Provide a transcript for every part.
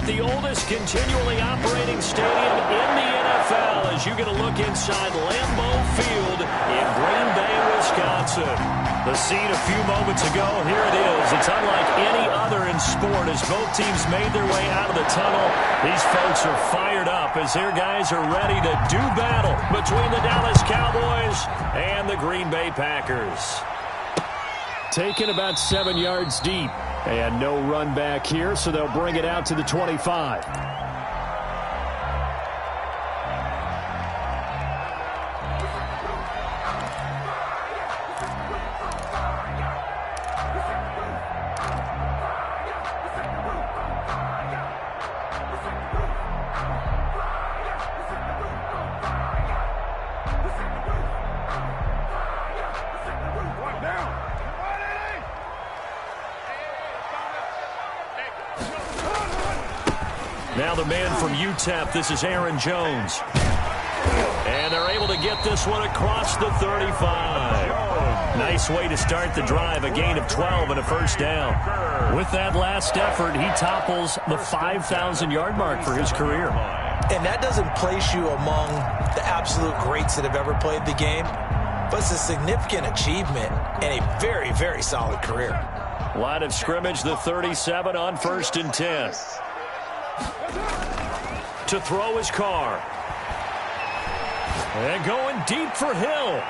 at the oldest continually operating stadium in the NFL as you get a look inside Lambeau Field in Green Bay, Wisconsin. The scene a few moments ago, here it is. It's unlike any other in sport as both teams made their way out of the tunnel. These folks are fired up as their guys are ready to do battle between the Dallas Cowboys and the Green Bay Packers. Taken about 7 yards deep. And no run back here, so they'll bring it out to the 25. Now the man from UTEP, this is Aaron Jones. And they're able to get this one across the 35. Nice way to start the drive, a gain of 12 and a first down. With that last effort, he topples the 5,000-yard mark for his career. And that doesn't place you among the absolute greats that have ever played the game, but it's a significant achievement and a very, very solid career. Line of scrimmage, the 37 on 1st and 10. To throw his car. And going deep for Hill.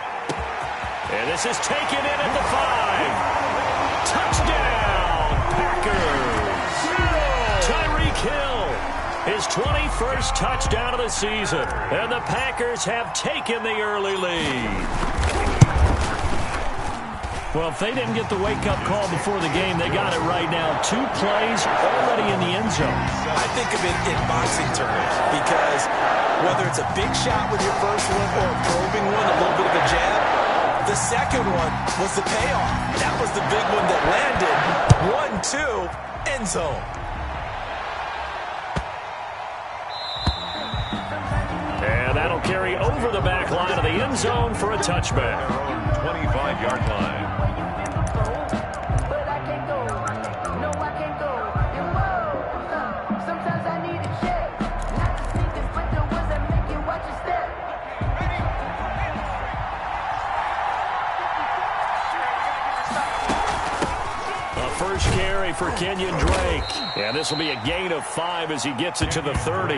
And this is taken in at the 5. Touchdown, Packers. Tyreek Hill, his 21st touchdown of the season. And the Packers have taken the early lead. Well, if they didn't get the wake-up call before the game, they got it right now. 2 plays already in the end zone. I think of it in boxing terms because whether it's a big shot with your first one or a probing one, a little bit of a jab, the second one was the payoff. That was the big one that landed. 1-2, end zone. And that'll carry over the back line of the end zone for a touchback. 25-yard line. First carry for Kenyon Drake. And this will be a gain of 5 as he gets it to the 30.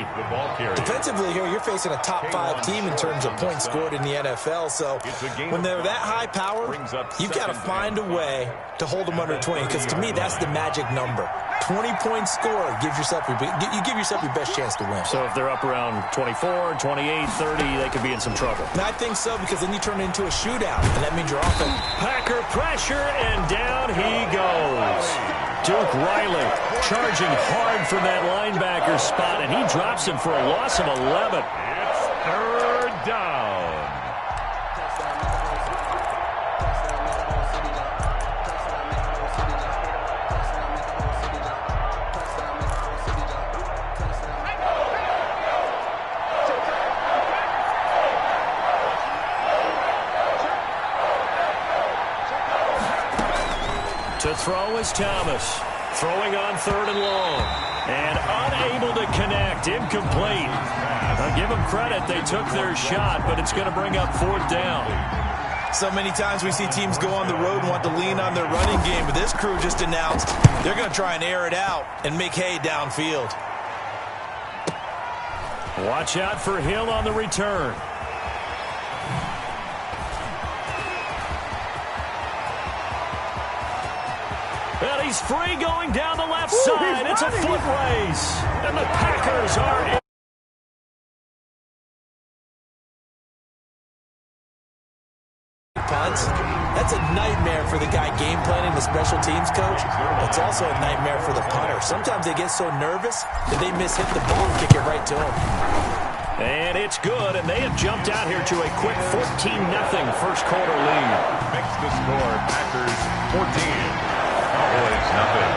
Defensively here, you're facing a top 5 team in terms of points scored in the NFL. So when they're that high power, you've got to find a way to hold them under 20. Because to me, that's the magic number. 20 points scored, you give yourself your best chance to win. So if they're up around 24, 28, 30, they could be in some trouble. And I think so, because then you turn it into a shootout, and that means you're often. Packer pressure, and down he goes. Duke Riley charging hard from that linebacker spot, and he drops him for a loss of 11. It's 3rd down. To throw is Thomas. Throwing on 3rd and long. And unable to connect. Incomplete. I'll give them credit. They took their shot, but it's going to bring up 4th down. So many times we see teams go on the road and want to lean on their running game, but this crew just announced they're going to try and air it out and make hay downfield. Watch out for Hill on the return. And he's free going down the left side. It's a foot race. And the Packers are in. Punts. That's a nightmare for the guy game planning, the special teams coach. It's also a nightmare for the punter. Sometimes they get so nervous that they miss hit the ball and kick it right to him. And it's good, and they have jumped out here to a quick 14-0 first quarter lead. Makes the score Packers 14. Cowboys nothing.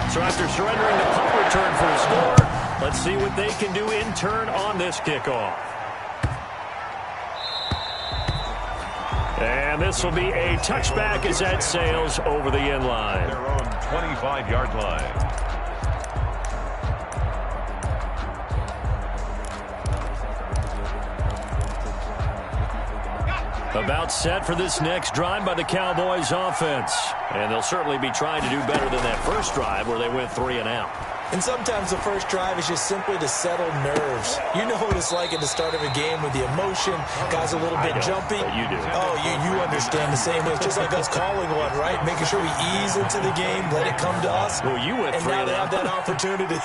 So after surrendering the punt return for the score, let's see what they can do in turn on this kickoff. And this will be a touchback as that sails over the end line. Their own 25-yard line. About set for this next drive by the Cowboys offense. And they'll certainly be trying to do better than that first drive where they went 3 and out. And sometimes the first drive is just simply to settle nerves. You know what it's like at the start of a game with the emotion. Guys a little bit jumpy. You do. Oh, you understand the same way. It's just like us calling one, right? Making sure we ease into the game, let it come to us. Well, you went 3 and out. And now they have that opportunity.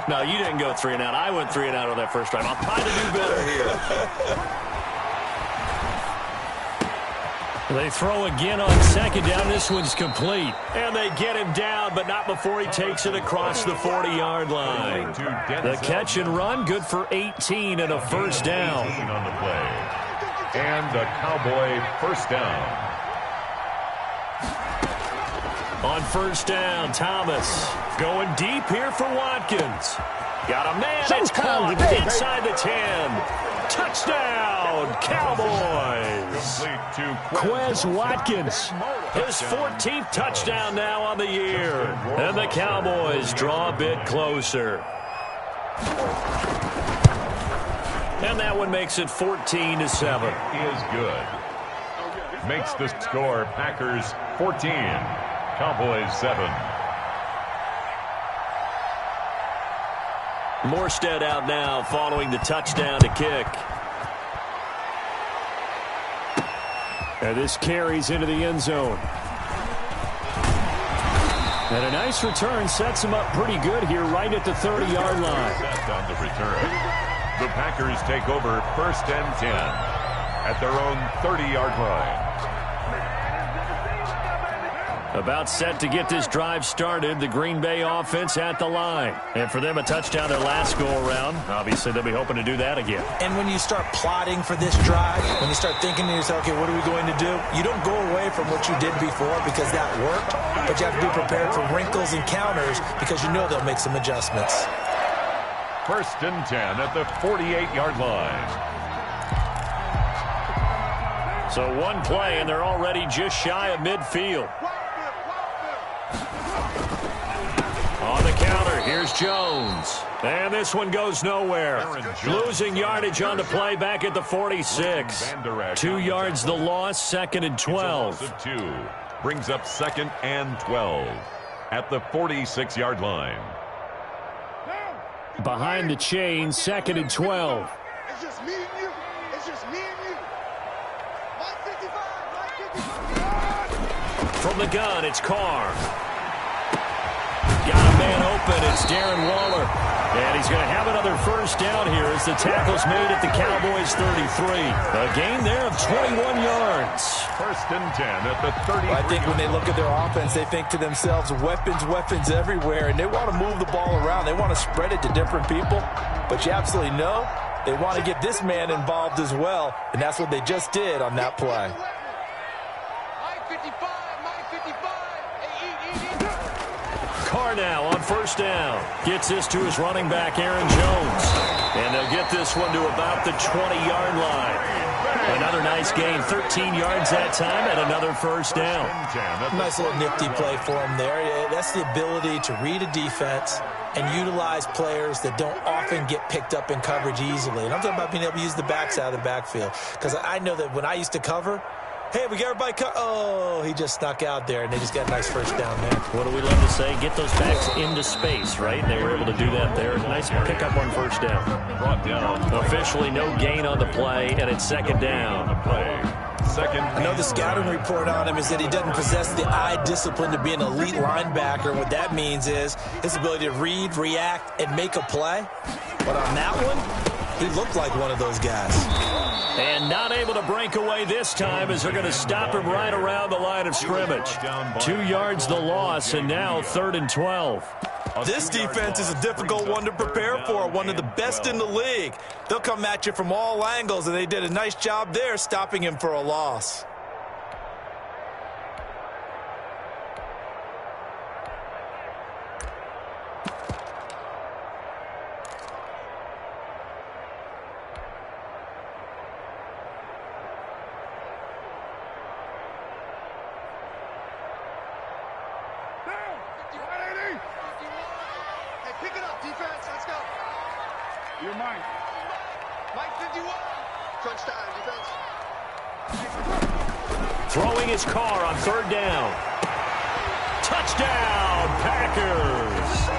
No, you didn't go 3 and out. I went 3 and out on that first drive. I'll try to do better here. They throw again on second down. This one's complete. And they get him down, but not before he takes it across the 40-yard line. The catch and run, good for 18 and a first down. On the play. And a Cowboy first down. On first down, Thomas going deep here for Watkins. Got a man. It's caught inside the 10. Touchdown, Cowboys. Quez Watkins, his 14th touchdown now on the year. And the Cowboys draw a bit closer. And that one makes it 14-7. Is good. Makes the score Packers 14, Cowboys 7. Morstead out now following the touchdown to kick. And this carries into the end zone. And a nice return sets him up pretty good here right at the 30-yard line. On the return. The Packers take over first and 10 at their own 30-yard line. About set to get this drive started, the Green Bay offense at the line. And for them, a touchdown their last go-around. Obviously, they'll be hoping to do that again. And when you start plotting for this drive, when you start thinking to yourself, okay, what are we going to do? You don't go away from what you did before because that worked, but you have to be prepared for wrinkles and counters because you know they'll make some adjustments. First and 10 at the 48-yard line. So one play, and they're already just shy of midfield. On the counter, here's Jones. And this one goes nowhere. Losing yardage on the play back at the 46. 2 yards the loss, second and 12. Brings up second and 12 at the 46-yard line. Behind the chain, second and 12. It's just me and you. It's just me and you. 155. From the gun, it's Carr. Got a man open. It's Darren Waller. And he's going to have another first down here as the tackle's made at the Cowboys 33. A gain there of 21 yards. First and 10 at the 30. Well, I think when they look at their offense, they think to themselves, weapons everywhere. And they want to move the ball around. They want to spread it to different people. But you absolutely know they want to get this man involved as well. And that's what they just did on that play. Carr now on first down. Gets this to his running back, Aaron Jones. And they'll get this one to about the 20-yard line. Another nice gain, 13 yards that time, and another first down. Nice little nifty play for him there. That's the ability to read a defense and utilize players that don't often get picked up in coverage easily. And I'm talking about being able to use the backside of the backfield. Because I know that when I used to cover, hey, we got everybody oh, he just snuck out there, and they just got a nice first down there. What do we love to say? Get those backs into space, right? They were able to do that there. Nice pickup on first down. Brought down. Officially no gain on the play, and it's second down. I know the scouting report on him is that he doesn't possess the eye discipline to be an elite linebacker. What that means is his ability to read, react, and make a play. But on that one, he looked like one of those guys. And not able to break away this time as they're going to stop him right around the line of scrimmage. 2 yards the loss, and now third and 12. This defense is a difficult one to prepare for, one of the best in the league. They'll come at you from all angles, and they did a nice job there stopping him for a loss. Pick it up, defense. Let's go. You're mine. Mike 51. Touchdown, defense. Throwing his car on third down. Touchdown, Packers.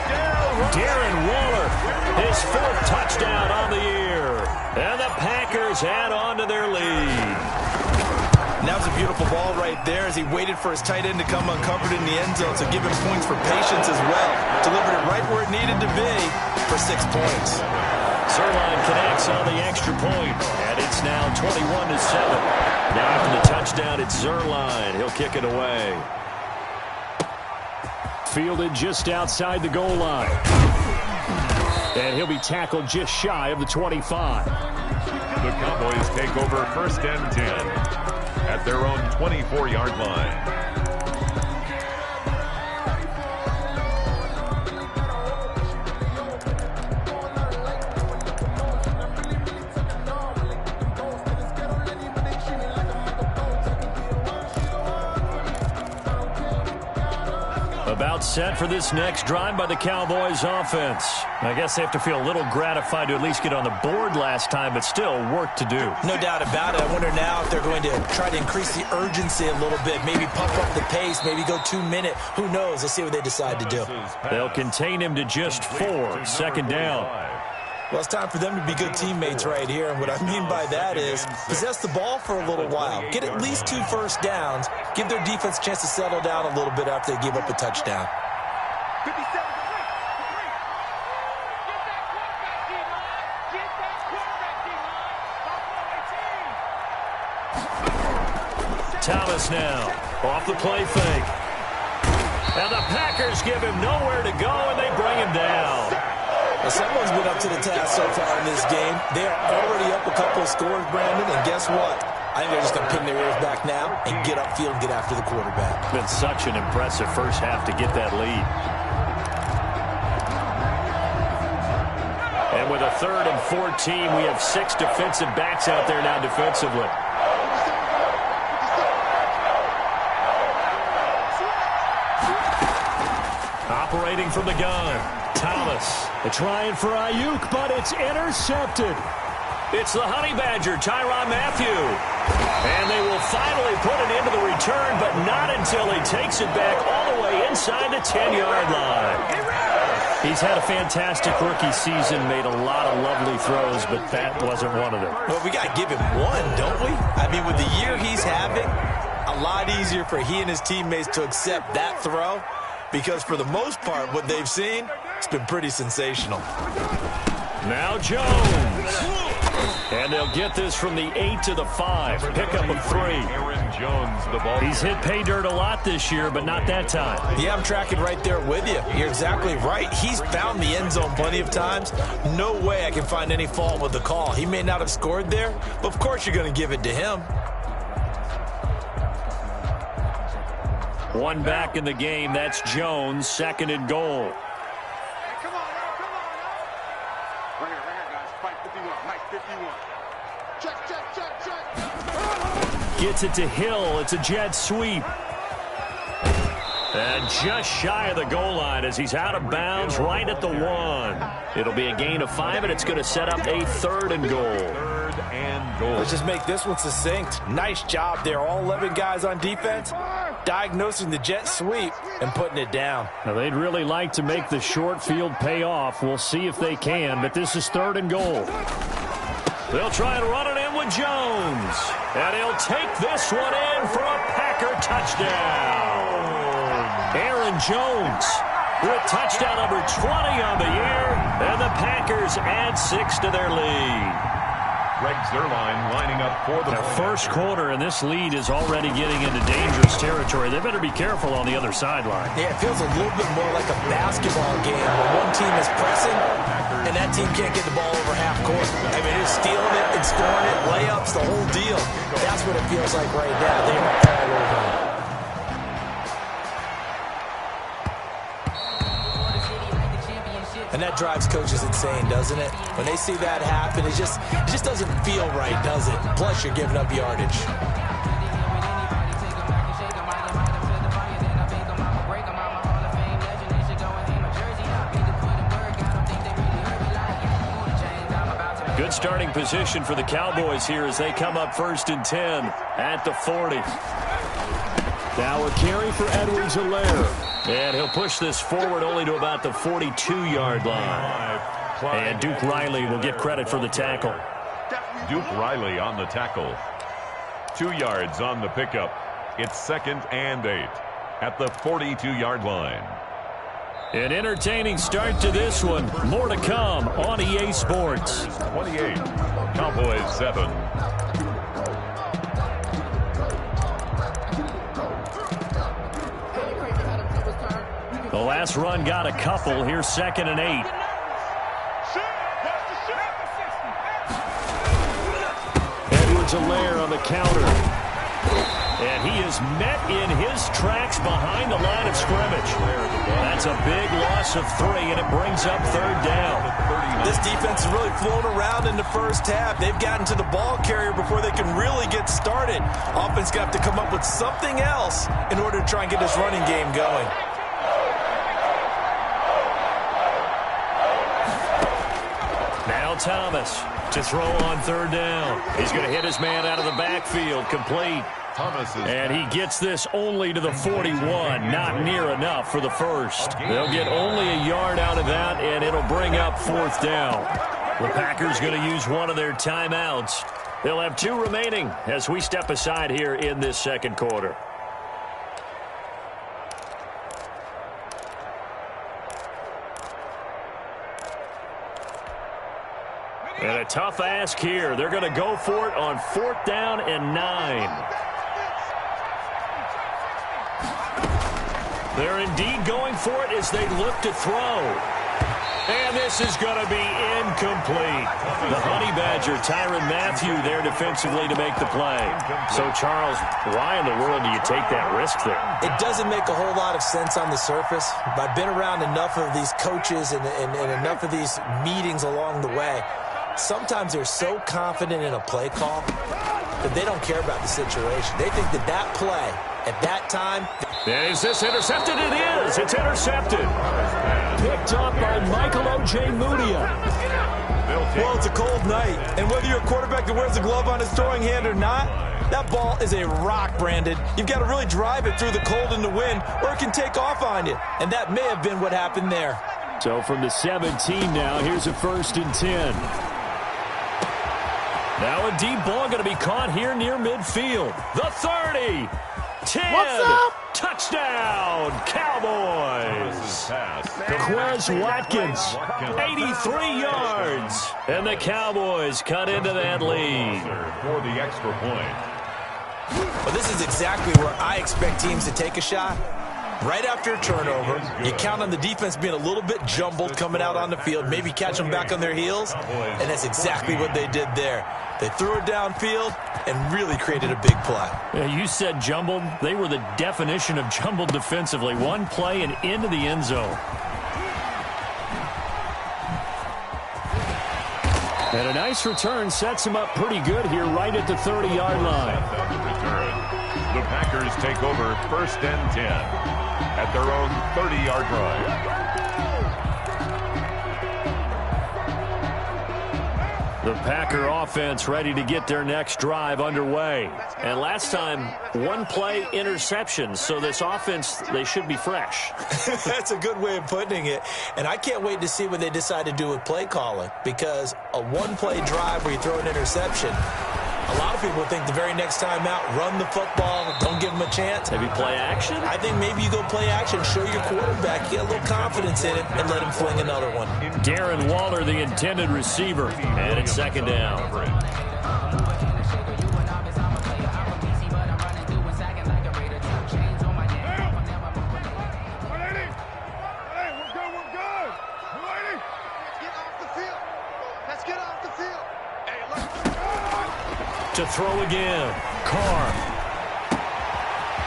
Darren Waller, his 4th touchdown on the year. And the Packers add on to their lead. And that was a beautiful ball right there as he waited for his tight end to come uncovered in the end zone, so give him points for patience as well. Delivered it right where it needed to be for 6 points. Zerline connects on the extra point, and it's now 21-7. Now after the touchdown, it's Zerline. He'll kick it away. Fielded just outside the goal line. And he'll be tackled just shy of the 25. The Cowboys take over 1st and 10 at their own 24-yard line. About set for this next drive by the Cowboys offense. I guess they have to feel a little gratified to at least get on the board last time, but still work to do. No doubt about it. I wonder now if they're going to try to increase the urgency a little bit, maybe pump up the pace, maybe go 2-minute. Who knows? Let's see what they decide to do. They'll contain him to just 4. 2nd down. Well, it's time for them to be good teammates right here. And what I mean by that is possess the ball for a little while. Get at least 2 first downs. Give their defense a chance to settle down a little bit after they give up a touchdown. 57. Thomas now off the play fake. And the Packers give him nowhere to go, and they bring him down. Well, someone's been up to the task so far in this game. They are already up a couple of scores, Brandon, and guess what? I think they're just going to pin their ears back now and get upfield and get after the quarterback. Been such an impressive first half to get that lead. And with a 3rd and 14, we have 6 defensive backs out there now defensively. Operating from the gun, Thomas. They're trying for Ayuk, but it's intercepted. It's the Honey Badger, Tyrann Mathieu. And they will finally put it into the return, but not until he takes it back all the way inside the 10-yard line. He's had a fantastic rookie season, made a lot of lovely throws, but that wasn't one of them. Well, we got to give him one, don't we? I mean, with the year he's having, a lot easier for he and his teammates to accept that throw. Because for the most part, what they've seen, it's been pretty sensational. Now Jones. And they'll get this from the 8 to the 5. Pickup of 3. Aaron Jones, the ball. He's hit pay dirt a lot this year, but not that time. Yeah, I'm tracking right there with you. You're exactly right. He's found the end zone plenty of times. No way I can find any fault with the call. He may not have scored there, but of course you're going to give it to him. One back in the game. That's Jones. 2nd and goal. Hey, come on, now, come on, now. Right here, guys. Fight 51. Mike, 51. Check. Gets it to Hill. It's a jet sweep. And just shy of the goal line as he's out of bounds right at the 1. It'll be a gain of 5, and it's going to set up a 3rd and goal. 3rd and goal. Let's just make this one succinct. Nice job there. All 11 guys on defense diagnosing the jet sweep and putting it down. Now, they'd really like to make the short field pay off. We'll see if they can, but this is 3rd and goal. They'll try and run it in with Jones. And he'll take this one in for a Packer touchdown. Aaron Jones with touchdown number 20 on the year, and the Packers add 6 to their lead. Greg Zerline lining up for the first quarter, and this lead is already getting into dangerous territory. They better be careful on the other sideline. Yeah, it feels a little bit more like a basketball game where one team is pressing and that team can't get the ball over half court. I mean, it's stealing it and scoring it, layups, the whole deal. That's what it feels like right now. They are all over it. And that drives coaches insane, doesn't it? When they see that happen, it just doesn't feel right, does it? Plus, you're giving up yardage. Good starting position for the Cowboys here as they come up 1st and 10 at the 40. Now a carry for Edwards-Helaire. And he'll push this forward only to about the 42-yard line. And Duke Riley will get credit for the tackle. Duke Riley on the tackle. 2 yards on the pickup. It's 2nd and 8 at the 42-yard line. An entertaining start to this one. More to come on EA Sports. 28, Cowboys 7. The last run got a couple. Here's 2nd and 8. Edwards-Helaire on the counter. And he is met in his tracks behind the line of scrimmage. That's a big loss of 3, and it brings up 3rd down. This defense has really flown around in the first half. They've gotten to the ball carrier before they can really get started. Offense got to come up with something else in order to try and get this running game going. Now Thomas to throw on 3rd down. He's going to hit his man out of the backfield, complete. And he gets this only to the 41, not near enough for the first. They'll get only a yard out of that, and it'll bring up 4th down. The Packers going to use one of their timeouts. They'll have 2 remaining as we step aside here in this 2nd quarter. And a tough ask here. They're going to go for it on 4th down and 9. They're indeed going for it as they look to throw. And this is going to be incomplete. The Honey Badger, Tyrann Mathieu, there defensively to make the play. So, Charles, why in the world do you take that risk there? It doesn't make a whole lot of sense on the surface. I've been around enough of these coaches and enough of these meetings along the way. Sometimes they're so confident in a play call that they don't care about the situation. They think that that play at that time. And is this intercepted? It is. It's intercepted. Picked up by Michael O.J. Mudia. Well, it's a cold night, and whether you're a quarterback that wears a glove on his throwing hand or not, that ball is a rock, Brandon. You've got to really drive it through the cold and the wind, or it can take off on you. And that may have been what happened there. So from the 17 now, here's a 1st and 10. Now a deep ball going to be caught here near midfield. The 30. 10. What's up? Touchdown, Cowboys. Quez Watkins, 83 yards. And the Cowboys cut into that lead. For the extra point. Well, this is exactly where I expect teams to take a shot. Right after a turnover, you count on the defense being a little bit jumbled coming out on the field, maybe catch them back on their heels, and that's exactly what they did there. They threw it downfield and really created a big play. Yeah, you said jumbled. They were the definition of jumbled defensively. One play and into the end zone. And a nice return sets him up pretty good here right at the 30-yard line. The Packers take over 1st and 10 at their own 30-yard line. The Packer offense ready to get their next drive underway. And last time, 1 play interception. So this offense, they should be fresh. That's a good way of putting it. And I can't wait to see what they decide to do with play calling. Because a 1-play drive where you throw an interception, a lot of people think the very next time out, run the football, don't give them a chance. Maybe play action? I think maybe you go play action, show your quarterback, get a little confidence in it, and let him fling another one. Darren Waller, the intended receiver, and it's 2nd down. To throw again. Carr.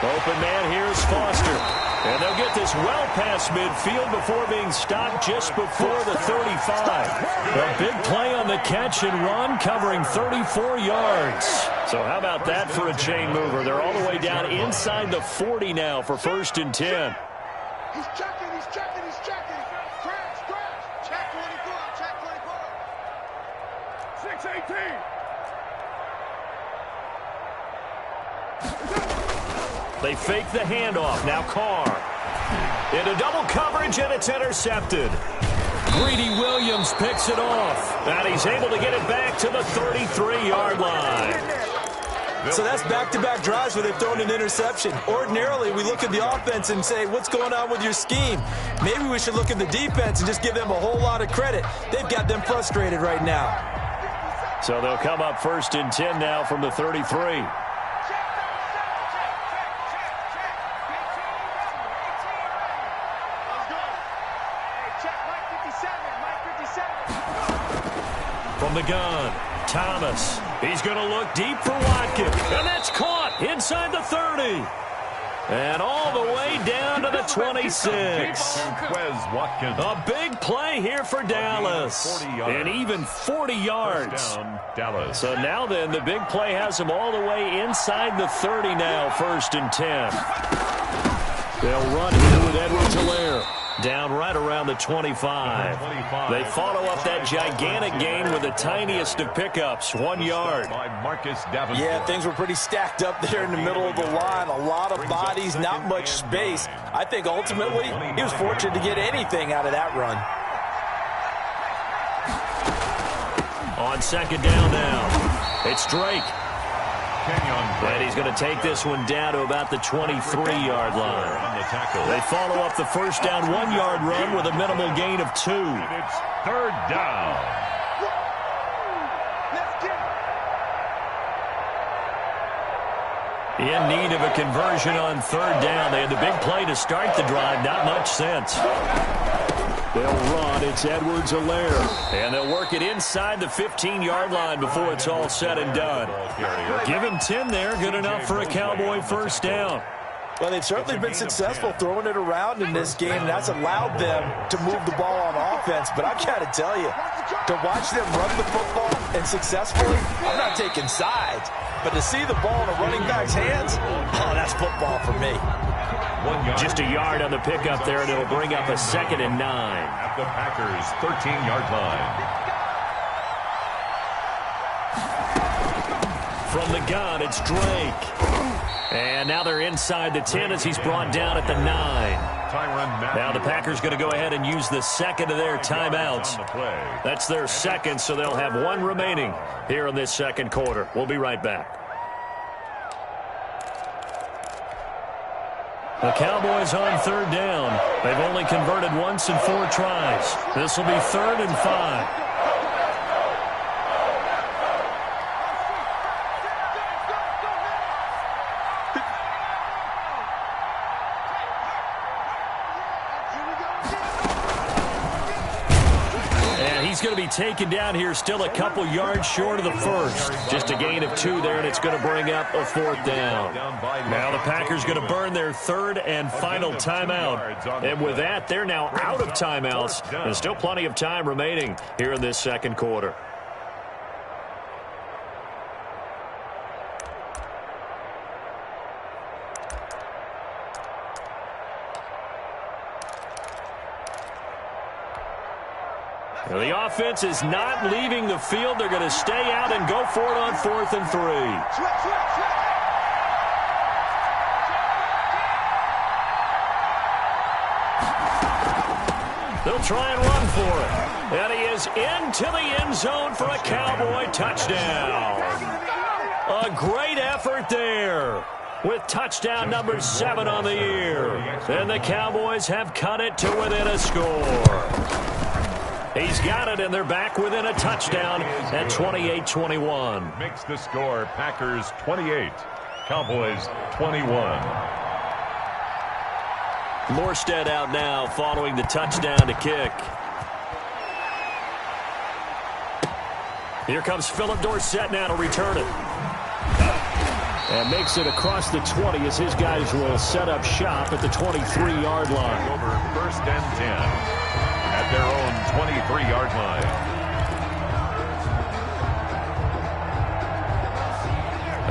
Open man here is Foster. And they'll get this well past midfield before being stopped just before the 35. A big play on the catch and run, covering 34 yards. So how about that for a chain mover? They're all the way down inside the 40 now for 1st and 10. He's checking, he's checking, he's checking. Scratch, scratch. Check 24, check 24. They fake the handoff. Now Carr. Into double coverage, and it's intercepted. Greedy Williams picks it off, and he's able to get it back to the 33-yard line. So that's back-to-back drives where they've thrown an interception. Ordinarily, we look at the offense and say, what's going on with your scheme? Maybe we should look at the defense and just give them a whole lot of credit. They've got them frustrated right now. So they'll come up 1st and 10 now from the 33. From the gun, Thomas. He's going to look deep for Watkins. And that's caught inside the 30. And all the way down to the 26. A big play here for Dallas. And even 40 yards. So now then, the big play has them all the way inside the 30 now, 1st and 10. They'll run here with Edwards-Helaire. Down right around the 25. They follow up that gigantic gain with the tiniest of pickups, 1 yard. Yeah, things were pretty stacked up there in the middle of the line. A lot of bodies, not much space. I think ultimately he was fortunate to get anything out of that run. On 2nd down now, it's Drake. And he's going to take this one down to about the 23-yard line. They follow up the 1st down 1-yard run with a minimal gain of 2. It's 3rd down. In need of a conversion on 3rd down. They had the big play to start the drive. Not much sense. They'll run. It's Edwards-Helaire. And they'll work it inside the 15-yard line before it's all said and done. Give him 10 there. Good enough for a Cowboy 1st down. Well, they've certainly been successful throwing it around in this game, and that's allowed them to move the ball on offense. But I've got to tell you, to watch them run the football and successfully, I'm not taking sides. But to see the ball in a running back's hands, oh, that's football for me. Just a yard on the pickup there, and it'll bring up a 2nd and 9. At the Packers' 13-yard line. From the gun, it's Drake. And now they're inside the 10 as he's brought down at the 9. Now the Packers going to go ahead and use the 2nd of their timeouts. That's their 2nd, so they'll have 1 remaining here in this 2nd quarter. We'll be right back. The Cowboys on 3rd down. They've only converted once in 4 tries. This will be 3rd and 5. He's going to be taken down here, still a couple yards short of the 1st. Just a gain of 2 there, and it's going to bring up a 4th down. Now the Packers going to burn their 3rd and final timeout. And with that, they're now out of timeouts. There's still plenty of time remaining here in this 2nd quarter. The offense is not leaving the field. They're going to stay out and go for it on 4th and 3. They'll try and run for it. And he is into the end zone for a Cowboy touchdown. A great effort there with touchdown number 7 on the year. And the Cowboys have cut it to within a score. He's got it, and they're back within a touchdown at 28-21. Makes the score Packers 28, Cowboys 21. Morstead out now following the touchdown to kick. Here comes Philip Dorsett now to return it. And makes it across the 20 as his guys will set up shop at the 23-yard line. Over 1st and 10. At their own 23-yard line.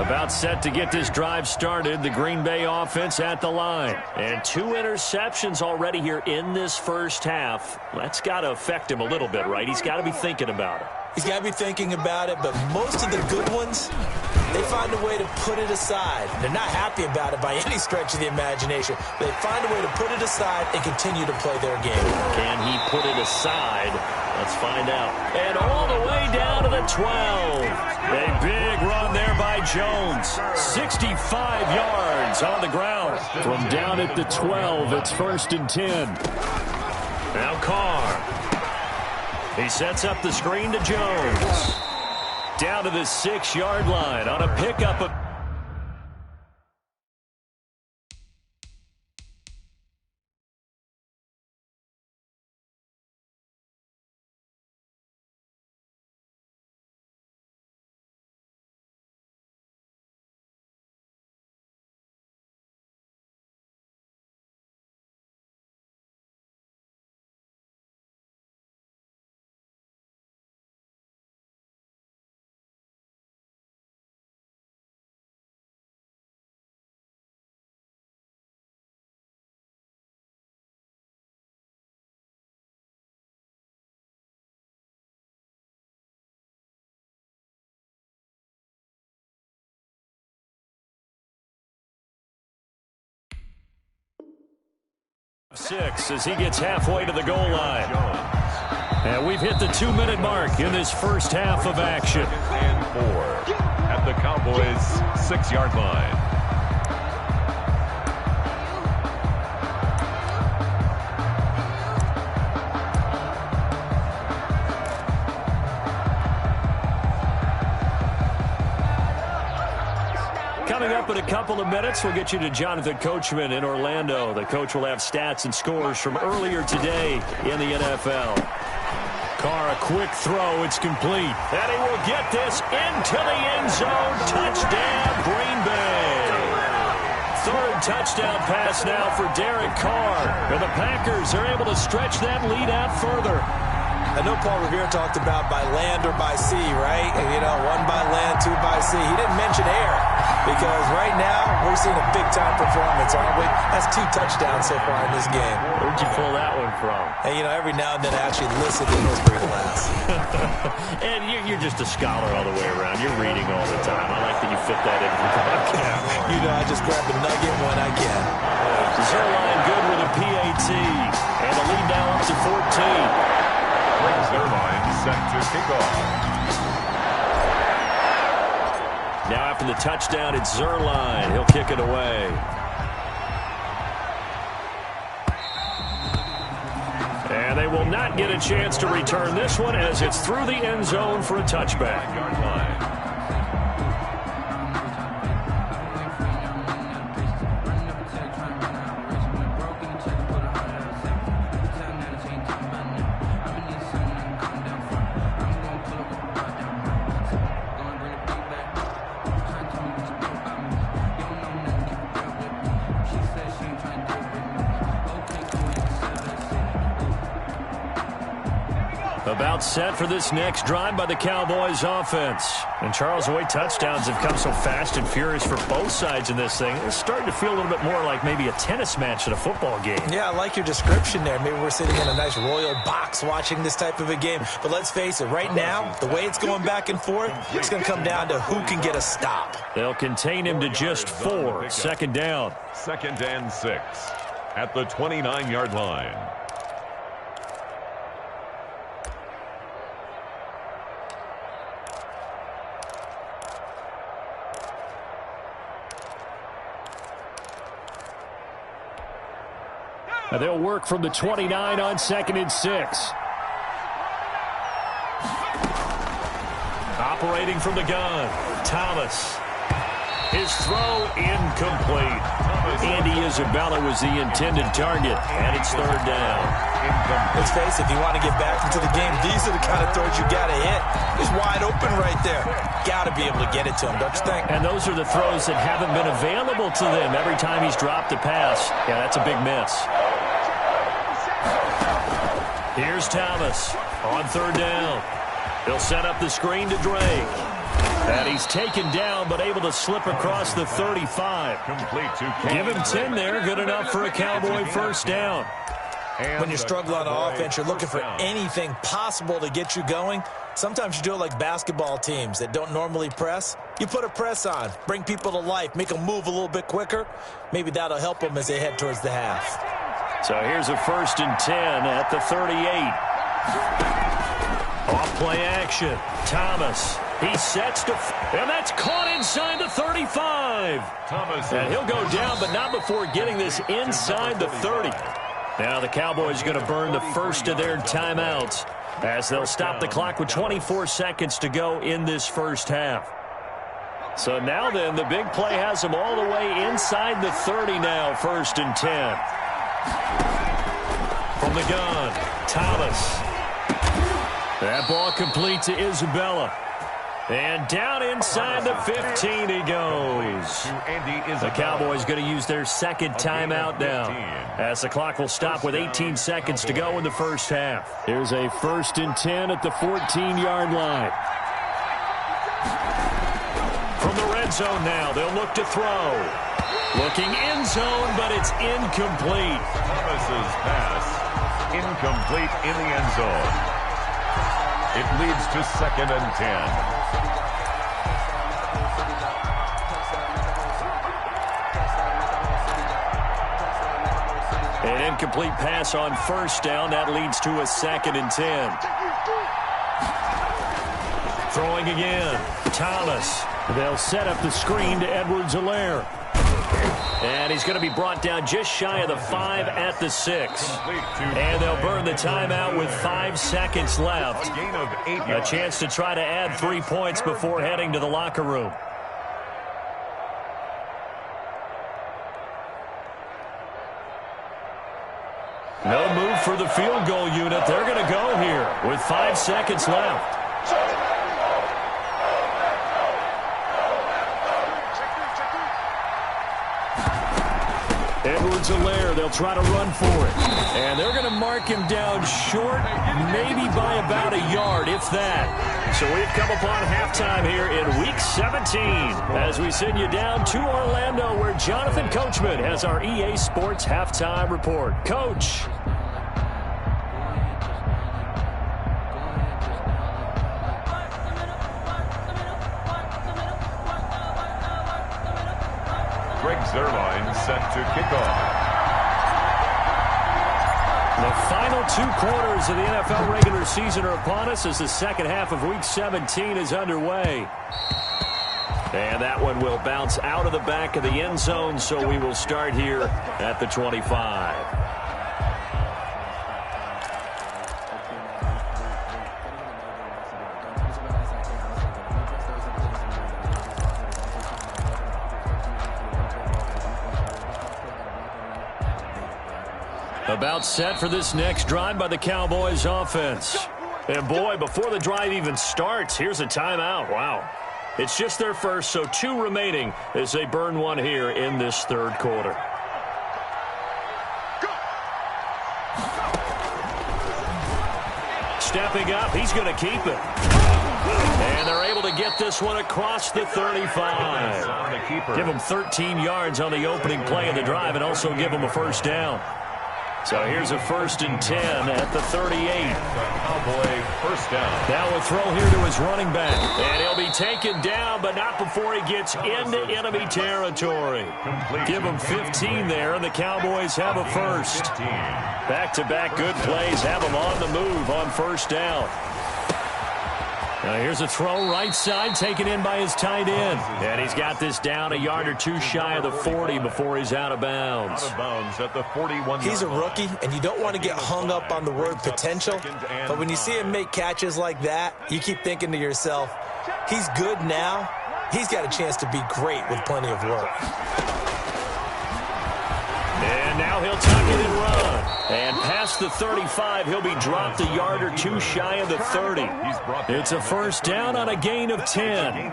About set to get this drive started, the Green Bay offense at the line. And 2 interceptions already here in this 1st half. That's got to affect him a little bit, right? He's got to be thinking about it. He's got to be thinking about it, but most of the good ones, they find a way to put it aside. They're not happy about it by any stretch of the imagination. They find a way to put it aside and continue to play their game. Can he put it aside? Let's find out. And all the way down to the 12. A big run there by Jones. 65 yards on the ground. From down at the 12, it's 1st and 10. Now Carr. He sets up the screen to Jones. Down to the 6-yard line on a pickup of... Six as he gets halfway to the goal line. And we've hit the 2-minute mark in this first half of action. And 4 at the Cowboys' 6-yard line. Coming up in a couple of minutes, we'll get you to Jonathan Coachman in Orlando. The coach will have stats and scores from earlier today in the NFL. Carr, a quick throw. It's complete. And he will get this into the end zone. Touchdown, Green Bay. 3rd touchdown pass now for Derek Carr. And the Packers are able to stretch that lead out further. I know Paul Revere talked about by land or by sea, right? And, you know, 1 by land, 2 by sea. He didn't mention air because right now we're seeing a big-time performance, aren't we? That's 2 touchdowns so far in this game. Where'd you pull that one from? And, you know, every now and then I actually listen to history class. And you're just a scholar all the way around. You're reading all the time. I like that you fit that in the podcast. You know, I just grab a nugget when I can. Zerline good with a PAT. And the lead now up to 14. Zerline set to kick off. Now after the touchdown, it's Zerline. He'll kick it away. And they will not get a chance to return this one as it's through the end zone for a touchback. About set for this next drive by the Cowboys offense. And Charles, the way touchdowns have come so fast and furious for both sides in this thing, it's starting to feel a little bit more like maybe a tennis match at a football game. Yeah, I like your description there. Maybe we're sitting in a nice royal box watching this type of a game. But let's face it, right now, the way it's going back and forth, it's going to come down to who can get a stop. They'll contain him to just 4. 2nd down. 2nd and 6 at the 29-yard line. They'll work from the 29 on 2nd and 6. Operating from the gun, Thomas. His throw incomplete. Andy Isabella was the intended target, and it's 3rd down. Let's face it, if you want to get back into the game, these are the kind of throws you got to hit. He's wide open right there. Got to be able to get it to him, don't you think? And those are the throws that haven't been available to them every time he's dropped a pass. Yeah, that's a big miss. Here's Thomas on 3rd down. He'll set up the screen to Drake. And he's taken down, but able to slip across the 35. Complete to Give him 10 there. Good enough for a Cowboy 1st down. When you're struggling on offense, you're looking for anything possible to get you going. Sometimes you do it like basketball teams that don't normally press. You put a press on, bring people to life, make them move a little bit quicker. Maybe that'll help them as they head towards the half. So here's a 1st and 10 at the 38. Off play action. Thomas. He sets to, and that's caught inside the 35. Thomas. And he'll go down, but not before getting this inside the 30. Now the Cowboys going to burn the first of their timeouts as they'll stop the clock with 24 seconds to go in this first half. So now then, the big play has them all the way inside the 30 now, 1st and 10. From the gun, Thomas. That ball complete to Isabella. And down inside the 15 he goes. The Cowboys going to use their second timeout now, as the clock will stop with 18 seconds to go in the first half. Here's a 1st and 10 at the 14-yard line. From the red zone now, they'll look to throw. Looking end zone, but it's incomplete. Thomas's pass incomplete in the end zone. It leads to 2nd and 10. An incomplete pass on 1st down. That leads to a 2nd and 10. Throwing again. Thomas. They'll set up the screen to Edwards-Helaire. And he's going to be brought down just shy of the 5 at the 6. And they'll burn the timeout with 5 seconds left. A chance to try to add 3 points before heading to the locker room. No move for the field goal unit. They're going to go here with 5 seconds left. Edwards-Helaire, they'll try to run for it. And they're going to mark him down short, maybe by about a yard, if that. So we've come upon halftime here in Week 17 as we send you down to Orlando, where Jonathan Coachman has our EA Sports Halftime Report. Coach. Greg Zuerlein set to kick off. The final 2 quarters of the NFL regular season are upon us as the second half of Week 17 is underway. And that one will bounce out of the back of the end zone, so we will start here at the 25. About set for this next drive by the Cowboys offense. And boy, before the drive even starts, here's a timeout. Wow. It's just their first, so 2 remaining as they burn one here in this 3rd quarter. Stepping up, he's going to keep it. And they're able to get this one across the 35. Give them 13 yards on the opening play of the drive and also give them a 1st down. So here's a 1st and 10 at the 38. Cowboy 1st down. Now a throw here to his running back. And he'll be taken down, but not before he gets into enemy territory. Give him 15 there, and the Cowboys have a 1st. Back-to-back good plays have them on the move on 1st down. Now here's a throw right side, taken in by his tight end. And he's got this down a yard or 2 shy of the 40 before he's out of bounds. Out of bounds at the 41. He's a rookie, and you don't want to get hung up on the word potential. But when you see him make catches like that, you keep thinking to yourself, he's good now. He's got a chance to be great with plenty of work. And now he'll tuck it and run. And past the 35, he'll be dropped a yard or 2 shy of the 30. It's a 1st down on a gain of 10.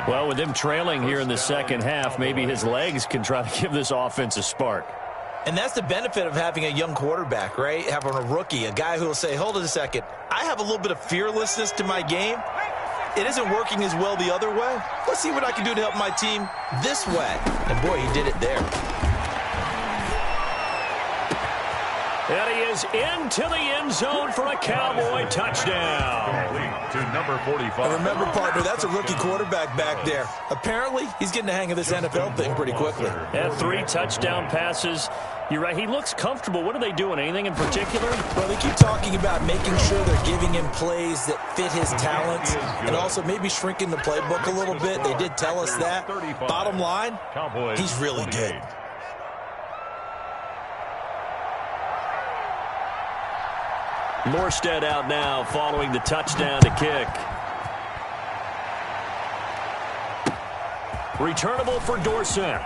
Well, with them trailing here in the second half, maybe his legs can try to give this offense a spark. And that's the benefit of having a young quarterback, right? Having a rookie, a guy who will say, hold it a second, I have a little bit of fearlessness to my game. It isn't working as well the other way. Let's see what I can do to help my team this way. And boy, he did it there. And he is into the end zone for a Cowboy touchdown. To number 45. And remember, partner, that's a rookie quarterback back there. Apparently, he's getting the hang of this NFL thing pretty quickly. Had 3 touchdown passes. You're right, he looks comfortable. What are they doing? Anything in particular? Well, they keep talking about making sure they're giving him plays that fit his talents and also maybe shrinking the playbook a little bit. They did tell us that. Bottom line, he's really good. Morstead out now following the touchdown to kick. Returnable for Dorsett.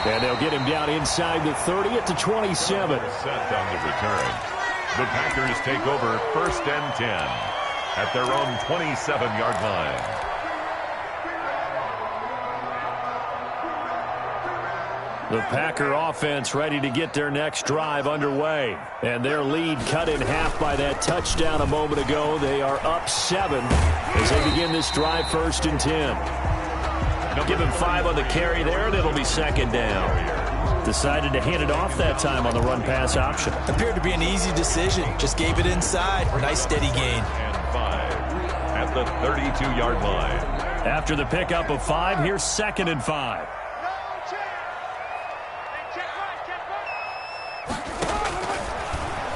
And they'll get him down inside the 30 at the 27. Set on the return. The Packers take over 1st and 10 at their own 27-yard line. The Packer offense ready to get their next drive underway. And their lead cut in half by that touchdown a moment ago. They are up 7 as they begin this drive 1st and 10. Give him 5 on the carry there, and it'll be 2nd down. Decided to hand it off that time on the run-pass option. Appeared to be an easy decision. Just gave it inside. Nice steady gain. And 5 at the 32-yard line. After the pickup of 5, here's 2nd and 5.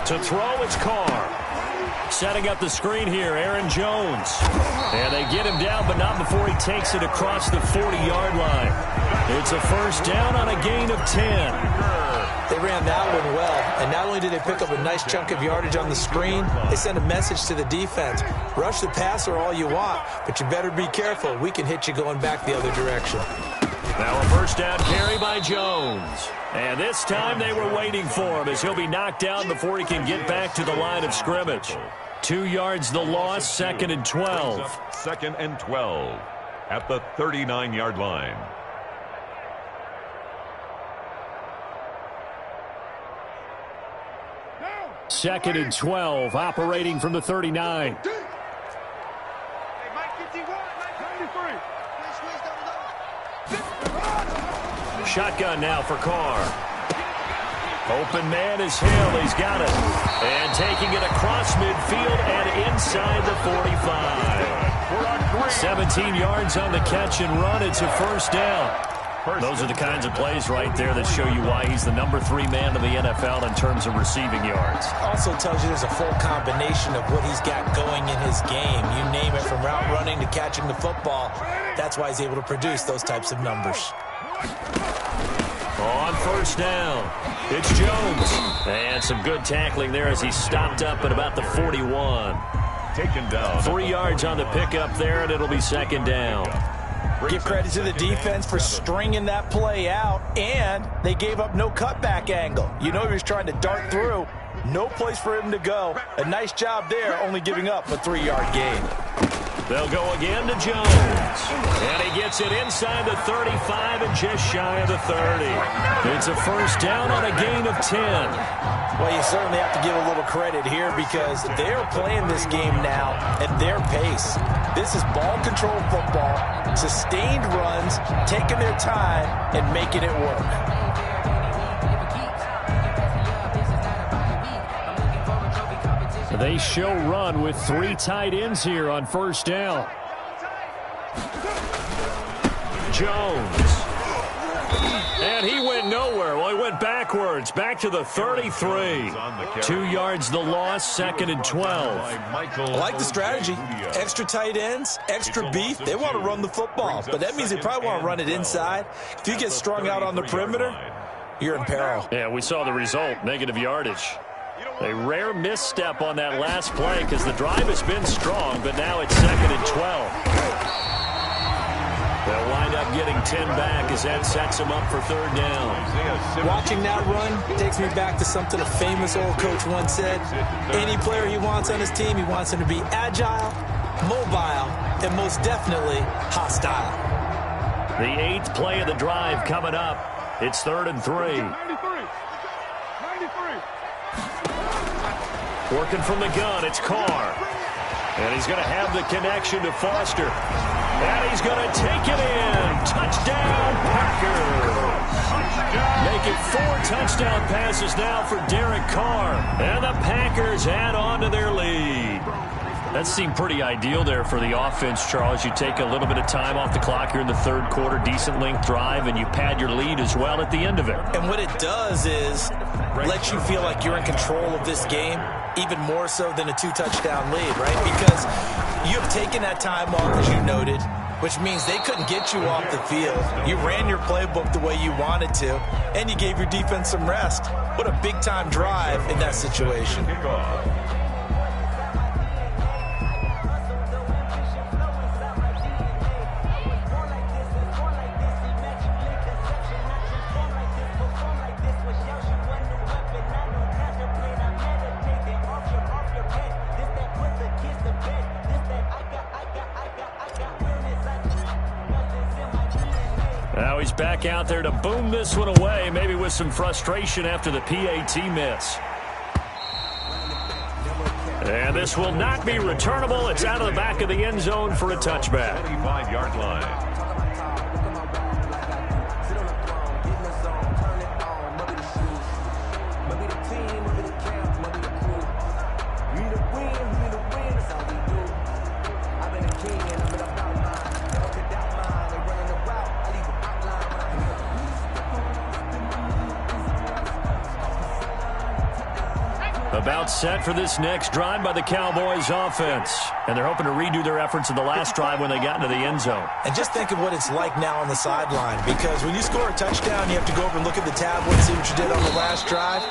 To throw, it's Carr. Setting up the screen here, Aaron Jones. And they get him down, but not before he takes it across the 40-yard line. It's a 1st down on a gain of 10. They ran that one well, and not only did they pick up a nice chunk of yardage on the screen, they sent a message to the defense. Rush the passer all you want, but you better be careful. We can hit you going back the other direction. Now a 1st down carry by Jones. And this time they were waiting for him as he'll be knocked down before he can get back to the line of scrimmage. 2 yards the loss, 2nd and 12. 2nd and 12 at the 39-yard line. Second and 12, operating from the 39. Shotgun now for Carr. Open man is Hill. He's got it. And taking it across midfield and inside the 45. 17 yards on the catch and run. It's a 1st down. Those are the kinds of plays right there that show you why he's the number 3 man in the NFL in terms of receiving yards. Also tells you there's a full combination of what he's got going in his game. You name it, from route running to catching the football. That's why he's able to produce those types of numbers. On 1st down, it's Jones. And some good tackling there as he stopped up at about the 41. Taken down. 3 yards on the pickup there, and it'll be 2nd down. Give credit to the defense for stringing that play out, and they gave up no cutback angle. You know he was trying to dart through. No place for him to go. A nice job there, only giving up a 3-yard gain. They'll go again to Jones. And he gets it inside the 35 and just shy of the 30. It's a 1st down on a gain of 10. Well, you certainly have to give a little credit here because they're playing this game now at their pace. This is ball control football, sustained runs, taking their time and making it work. They show run with 3 tight ends here on 1st down. Jones. And he went nowhere. Well, he went backwards. Back to the 33. 2 yards the loss, 2nd and 12. I like the strategy. Extra tight ends, extra beef. They want to run the football, but that means they probably want to run it inside. If you get strung out on the perimeter, you're in peril. Yeah, we saw the result, negative yardage. A rare misstep on that last play because the drive has been strong, but now it's 2nd and 12. They'll wind up getting 10 back as that sets them up for 3rd down. Watching that run takes me back to something a famous old coach once said. Any player he wants on his team, he wants him to be agile, mobile, and most definitely hostile. The 8th play of the drive coming up. It's 3rd and 3. Working from the gun, it's Carr. And he's going to have the connection to Foster. And he's going to take it in. Touchdown, Packers. Make it 4 touchdowns. touchdown passes now for Derek Carr. And the Packers add on to their lead. That seemed pretty ideal there for the offense, Charles. You take a little bit of time off the clock here in the third quarter, decent length drive, and you pad your lead as well at the end of it. And what it does is let you feel like you're in control of this game, even more so than a 2-touchdown lead, right? Because you have taken that time off, as you noted, which means they couldn't get you off the field. You ran your playbook the way you wanted to, and you gave your defense some rest. What a big-time drive in that situation. Now he's back out there to boom this one away, maybe with some frustration after the PAT miss. And this will not be returnable. It's out of the back of the end zone for a touchback. 25-yard line. About set for this next drive by the Cowboys offense. And they're hoping to redo their efforts in the last drive when they got into the end zone. And just think of what it's like now on the sideline, because when you score a touchdown, you have to go over and look at the tablet and see what you did on the last drive.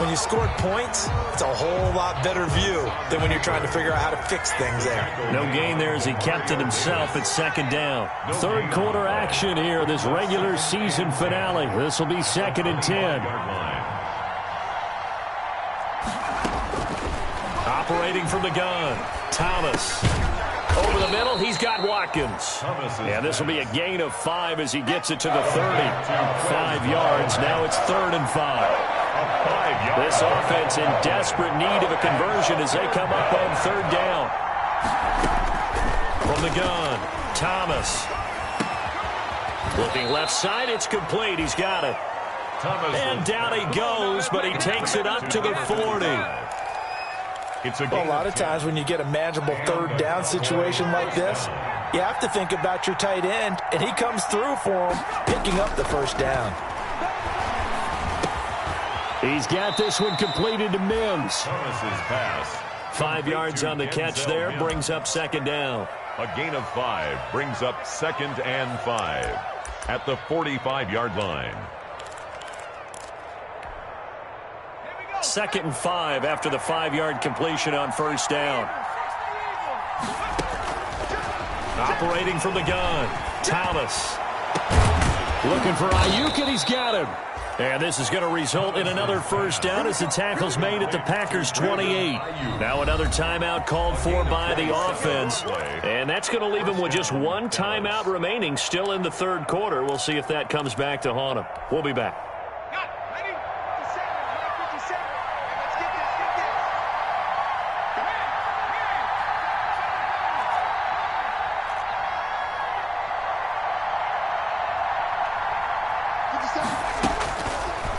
When you scored points, it's a whole lot better view than when you're trying to figure out how to fix things there. No gain there as he kept it himself at second down. Third quarter action here, this regular season finale. This will be 2nd and 10. Operating from the gun, Thomas. Over the middle, he's got Watkins. And this will be a gain of 5 as he gets it to the 30. 5 yards, now it's 3rd and 5. This offense in desperate need of a conversion as they come up on 3rd down. From the gun, Thomas. Looking left side, it's complete. He's got it. And down he goes, but he takes it up to the 40. Well, a lot of times when you get a manageable 3rd down situation like this, you have to think about your tight end, and he comes through for him, picking up the 1st down. He's got this one completed to Mims. Thomas's pass. 5 yards on the catch there, brings up 2nd down. A gain of 5 brings up 2nd and 5 at the 45-yard line. 2nd and 5 after the 5-yard completion on 1st down. Operating from the gun, Thomas. Looking for Ayuk, and he's got him. And this is going to result in another 1st down as the tackle's made at the Packers' 28. Now another timeout called for by the offense. And that's going to leave him with just 1 timeout remaining still in the 3rd quarter. We'll see if that comes back to haunt him. We'll be back.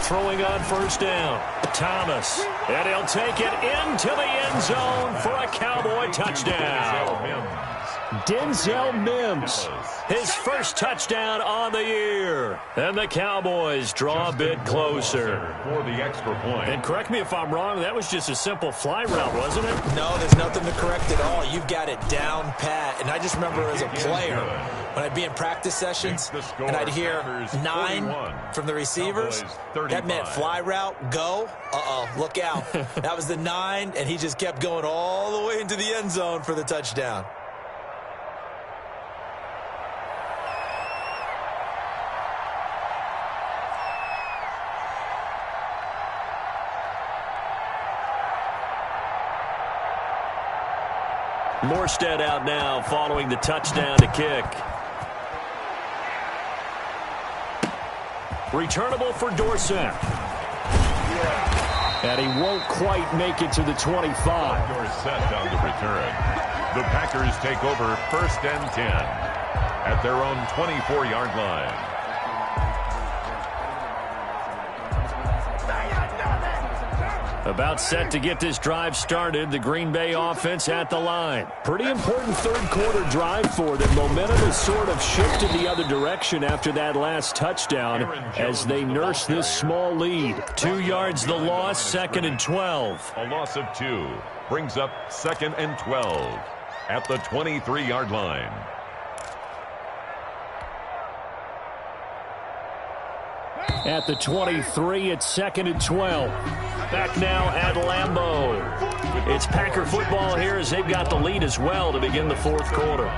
Throwing on 1st down, Thomas. And he'll take it into the end zone for a Cowboy touchdown. Denzel Mims, his 1st touchdown on the year. And the Cowboys draw a bit closer. For the extra point. And correct me if I'm wrong, that was just a simple fly route, wasn't it? No, there's nothing to correct at all. You've got it down pat. And I just remember as a player, when I'd be in practice sessions and I'd hear 9 from the receivers, that meant fly route, go. Look out. That was the 9, and he just kept going all the way into the end zone for the touchdown. Morstead out now following the touchdown to kick. Returnable for Dorsett. And he won't quite make it to the 25. Dorsett on the return. The Packers take over 1st and 10 at their own 24-yard line. About set to get this drive started. The Green Bay offense at the line. Pretty important third-quarter drive for them. Momentum has sort of shifted the other direction after that last touchdown as they nurse this small lead. 2 yards the loss, 2nd and 12. A loss of 2 brings up 2nd and 12 at the 23-yard line. At the 23, it's 2nd and 12. Back now at Lambeau. It's Packer football here as they've got the lead as well to begin the 4th quarter.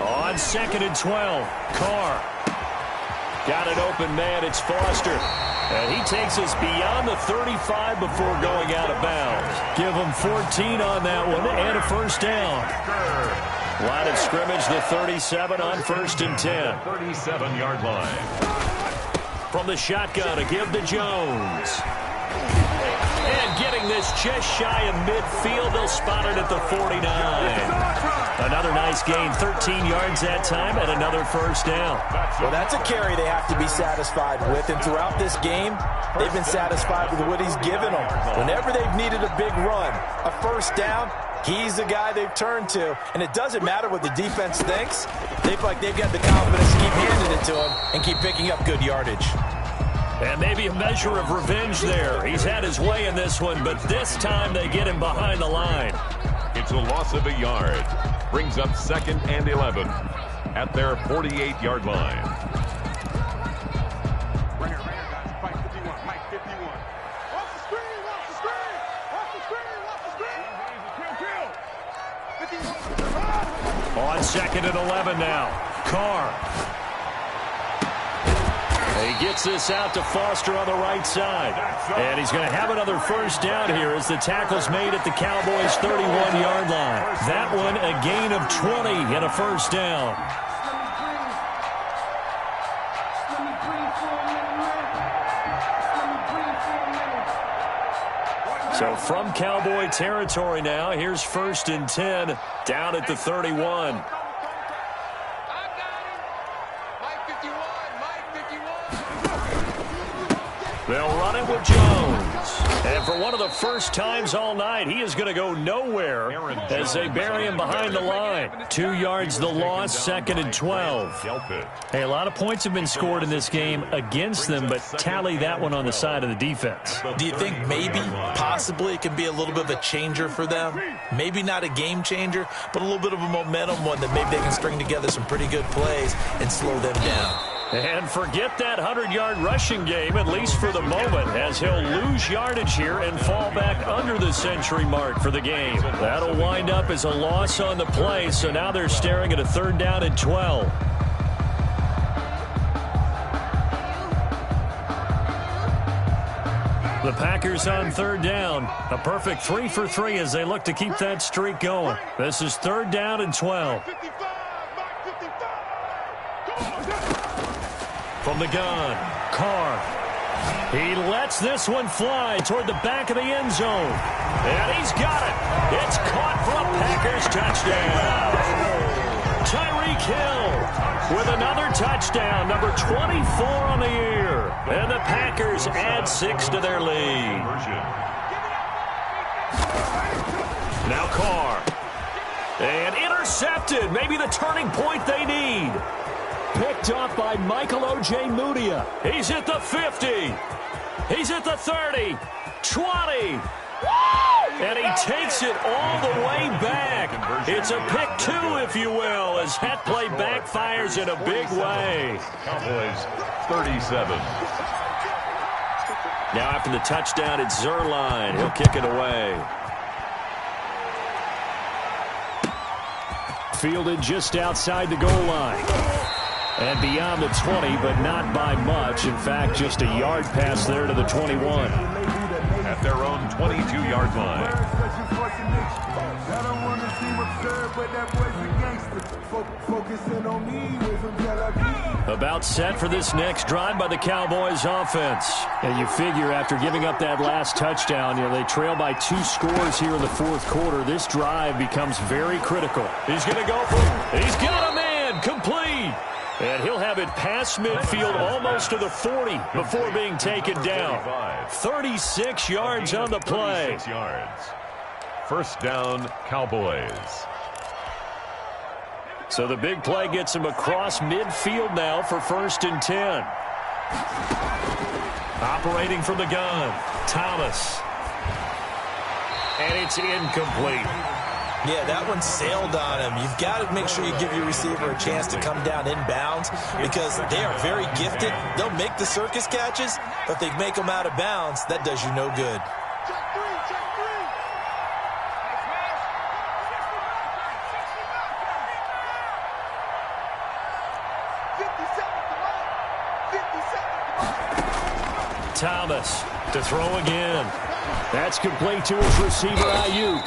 On 2nd and 12, Carr. Got it open, man. It's Foster. And he takes us beyond the 35 before going out of bounds. Give him 14 on that one and a first down. Line of scrimmage, the 37 on 1st and 10. 37-yard line. From the shotgun, a give to Jones. And getting this just shy of midfield, they'll spot it at the 49. Another nice gain, 13 yards that time, and another first down. Well, that's a carry they have to be satisfied with, and throughout this game, they've been satisfied with what he's given them. Whenever they've needed a big run, a first down, he's the guy they've turned to. And it doesn't matter what the defense thinks. They feel like they've got the confidence to keep handing it to him and keep picking up good yardage. And maybe a measure of revenge there. He's had his way in this one, but this time they get him behind the line. It's a loss of a yard. Brings up 2nd and 11 at their 48-yard line. Right here, guys. Fight 51. Mike 51. Watch the screen. Watch the screen. Watch the screen. Watch the screen. Kill. On 2nd and 11 now. Carr. He gets this out to Foster on the right side. And he's going to have another first down here as the tackle's made at the Cowboys' 31-yard line. That one a gain of 20 and a first down. So from Cowboy territory now, here's 1st and 10 down at the 31. They'll run it with Jones. And for one of the first times all night, he is going to go nowhere as they bury him behind the line. 2 yards the loss, 2nd and 12. Hey, a lot of points have been scored in this game against them, but tally that one on the side of the defense. Do you think maybe, possibly, it can be a little bit of a changer for them? Maybe not a game changer, but a little bit of a momentum one that maybe they can string together some pretty good plays and slow them down. And forget that 100-yard rushing game, at least for the moment, as he'll lose yardage here and fall back under the century mark for the game. That'll wind up as a loss on the play, so now they're staring at a 3rd down and 12. The Packers on 3rd down. A perfect 3 for 3 as they look to keep that streak going. This is 3rd down and 12. From the gun, Carr. He lets this one fly toward the back of the end zone. And he's got it. It's caught for a Packers touchdown. Tyreek Hill with another touchdown, number 24 on the year. And the Packers add 6 to their lead. Now Carr. And intercepted. Maybe the turning point they need. Picked off by Michael O.J. Mudia. He's at the 50. He's at the 30. 20. And he takes it all the way back. It's a pick 2, if you will, as that play backfires in a big way. Cowboys 37. Now after the touchdown, it's Zerline. He'll kick it away. Fielded just outside the goal line. And beyond the 20, but not by much. In fact, just a yard pass there to the 21. At their own 22-yard line. Focusing on me from Tel Aviv. About set for this next drive by the Cowboys offense. And you figure after giving up that last touchdown, they trail by 2 scores here in the fourth quarter. This drive becomes very critical. He's going to go for it. He's got a man complete. And he'll have it past midfield almost to the 40 before being taken down. 36 yards on the play. 36 yards. First down, Cowboys. So the big play gets him across midfield now for 1st and 10. Operating from the gun, Thomas. And it's incomplete. Yeah, that one sailed on him. You've got to make sure you give your receiver a chance to come down inbounds because they are very gifted. They'll make the circus catches, but they make them out of bounds. That does you no good. Thomas to throw again. That's complete to his receiver, Ayuk.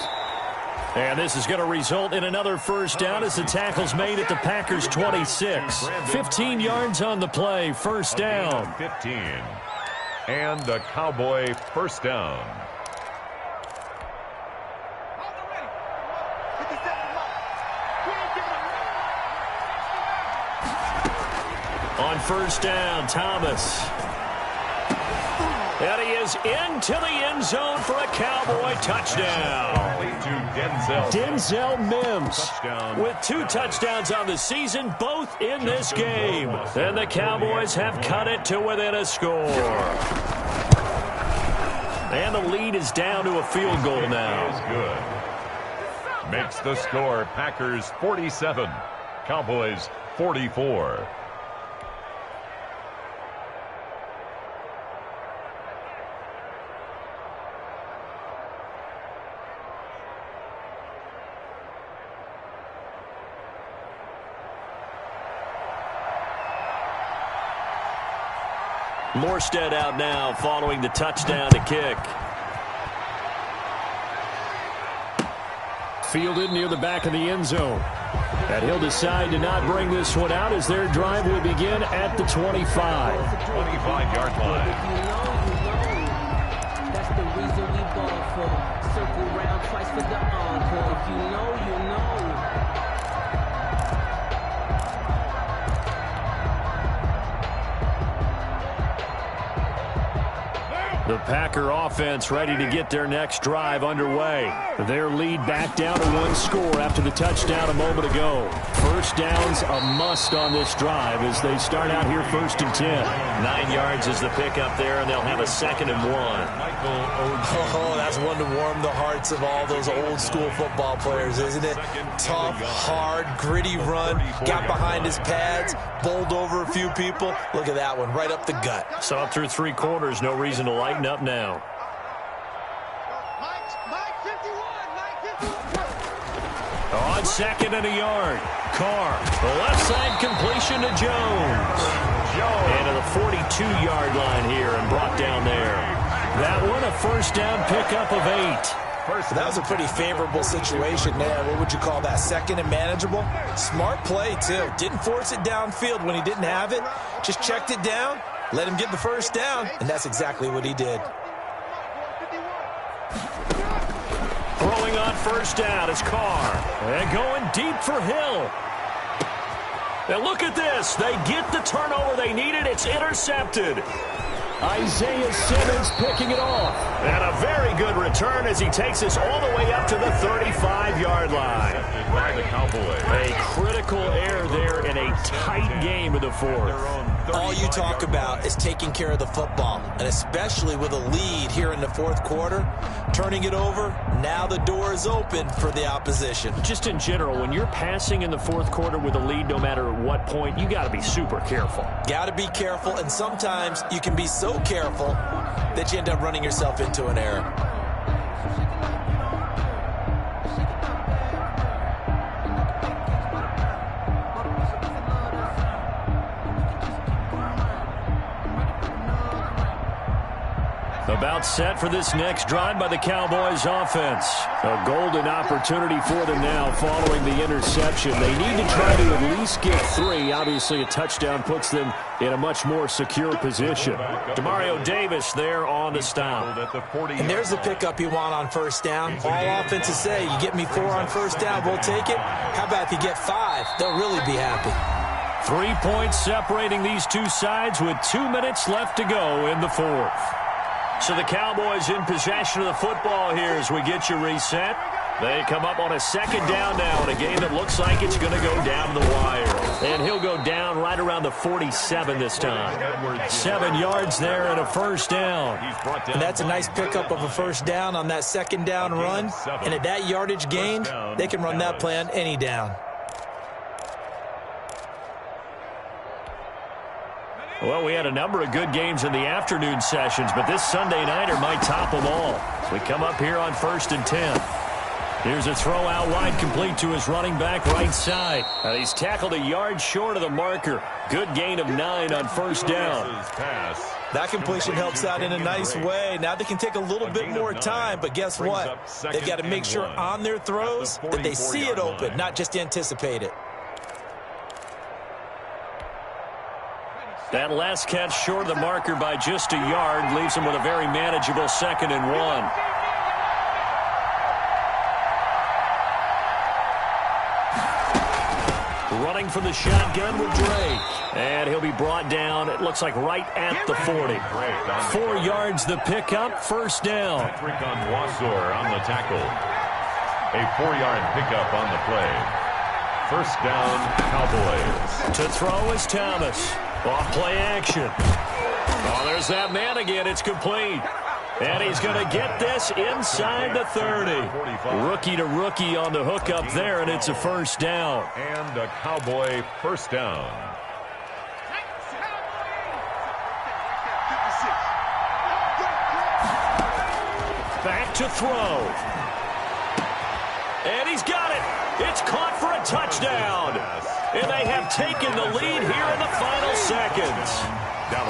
And this is going to result in another first down as the tackle's made at the Packers' 26. 15 yards on the play, 1st down. 15. And the Cowboy first down. On 1st down, Thomas. And he is into the end zone for a Cowboy touchdown. Denzel Mims with 2 touchdowns on the season, both in this game. And the Cowboys have cut it to within a score. And the lead is down to a field goal now. Good. Makes the score Packers 47, Cowboys 44. Morstead out now following the touchdown to kick. Fielded near the back of the end zone. And he'll decide to not bring this one out as their drive will begin at the 25. 25-yard line. That's the reason we ball for. Circle round twice for the encore. If you know, you know. The Packer offense ready to get their next drive underway. Their lead back down to 1 score after the touchdown a moment ago. First down's a must on this drive as they start out here 1st and 10. 9 yards is the pickup there, and they'll have a 2nd and 1. Oh, that's one to warm the hearts of all those old school football players, isn't it? Tough, hard, gritty run. Got behind his pads, bowled over a few people. Look at that one, right up the gut. So through 3 quarters, no reason to lighten up now. On 2nd and a yard, Carr, left side completion to Jones. And to the 42-yard line here and brought down there. That one a first down pickup of 8. That was a pretty favorable situation there. What would you call that? 2nd and manageable? Smart play, too. Didn't force it downfield when he didn't have it. Just checked it down, let him get the first down, and that's exactly what he did. Throwing on first down is Carr. And going deep for Hill. And look at this. They get the turnover they needed. It's intercepted. Isaiah Simmons picking it off. And a very good return as he takes us all the way up to the 35-yard line. By the Cowboys. A critical error there in a tight game of the 4th. All you talk about is taking care of the football, and especially with a lead here in the 4th quarter, turning it over, now the door is open for the opposition. Just in general, when you're passing in the 4th quarter with a lead, no matter at what point, you got to be super careful. Got to be careful, and sometimes you can be so careful that you end up running yourself into an error. The About set for this next drive by the Cowboys offense. A golden opportunity for them now following the interception. They need to try to at least get 3. Obviously, a touchdown puts them in a much more secure position. Demario Davis there on the stop. And there's the pickup you want on first down. All offenses say, you get me 4 on first down, we'll take it. How about if you get 5? They'll really be happy. 3 points separating these two sides with 2 minutes left to go in the 4th. So the Cowboys in possession of the football here as we get you reset. They come up on a second down now in a game that looks like it's going to go down to the wire. And he'll go down right around the 47 this time. 7 yards there and a first down. And that's a nice pickup of a first down on that second down run. And at that yardage gained, they can run that play on any down. Well, we had a number of good games in the afternoon sessions, but this Sunday nighter might top them all. We come up here on 1st and 10. Here's a throw out wide, complete to his running back right side. He's tackled a yard short of the marker. Good gain of 9 on first down. That completion helps out in a nice way. Now they can take a little bit more time, but guess what? They've got to make sure on their throws that they see it open, not just anticipate it. That last catch short of the marker by just a yard leaves him with a very manageable 2nd and 1. Running from the shotgun with Drake. And he'll be brought down, it looks like right at the 40. 4 yards the pickup, first down. Patrick on Wasor on the tackle. A 4-yard pickup on the play. First down, Cowboys. To throw is Thomas. Off play action. Oh, there's that man again. It's complete. And he's going to get this inside the 30. Rookie to rookie on the hook up there, and it's a first down. And a Cowboy first down. Back to throw. And he's got it. It's caught for a touchdown. And they have taken the lead here in the final seconds.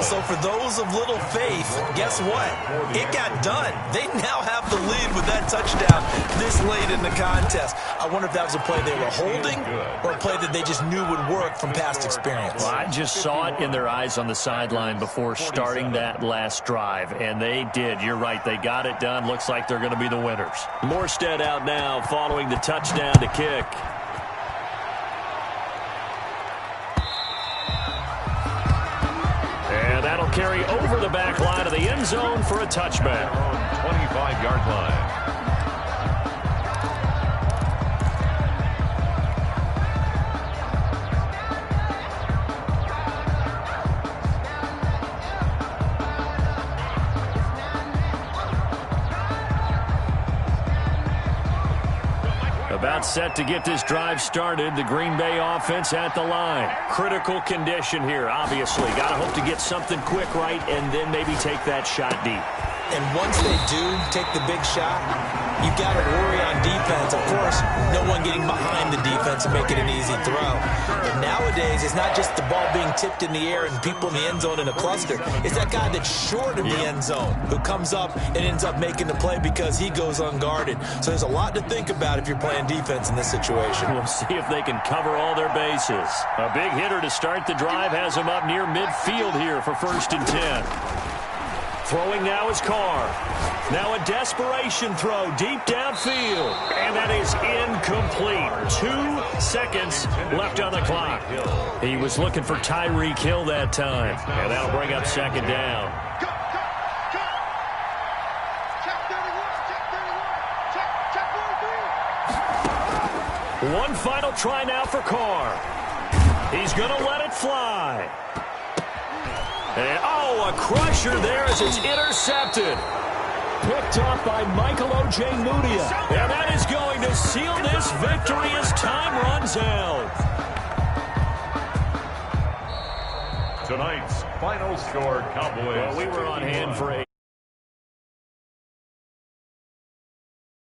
So for those of little faith, guess what? It got done. They now have the lead with that touchdown this late in the contest. I wonder if that was a play they were holding or a play that they just knew would work from past experience. Well, I just saw it in their eyes on the sideline before starting that last drive, and they did. You're right. They got it done. Looks like they're going to be the winners. Morstead out now following the touchdown to kick. That'll carry over the back line of the end zone for a touchback. 25-yard line. About set to get this drive started. The Green Bay offense at the line. Critical condition here, obviously. Got to hope to get something quick right and then maybe take that shot deep. And once they do take the big shot, you've got to worry on defense. Of course, no one getting behind the defense and making an easy throw. But nowadays, it's not just the ball being tipped in the air and people in the end zone in a cluster. It's that guy that's short of the end zone who comes up and ends up making the play because he goes unguarded. So there's a lot to think about if you're playing defense in this situation. We'll see if they can cover all their bases. A big hitter to start the drive has him up near midfield here for 1st and 10. Throwing now is Carr. Now a desperation throw deep downfield. And that is incomplete. 2 seconds left on the clock. He was looking for Tyreek Hill that time. And that'll bring up 2nd down. One final try now for Carr. He's going to let it fly. And, a crusher there as it's intercepted. Picked off by Michael Ojemudia. And that is going to seal this victory as time runs out. Tonight's final score, Cowboys. Well, we were on hand for a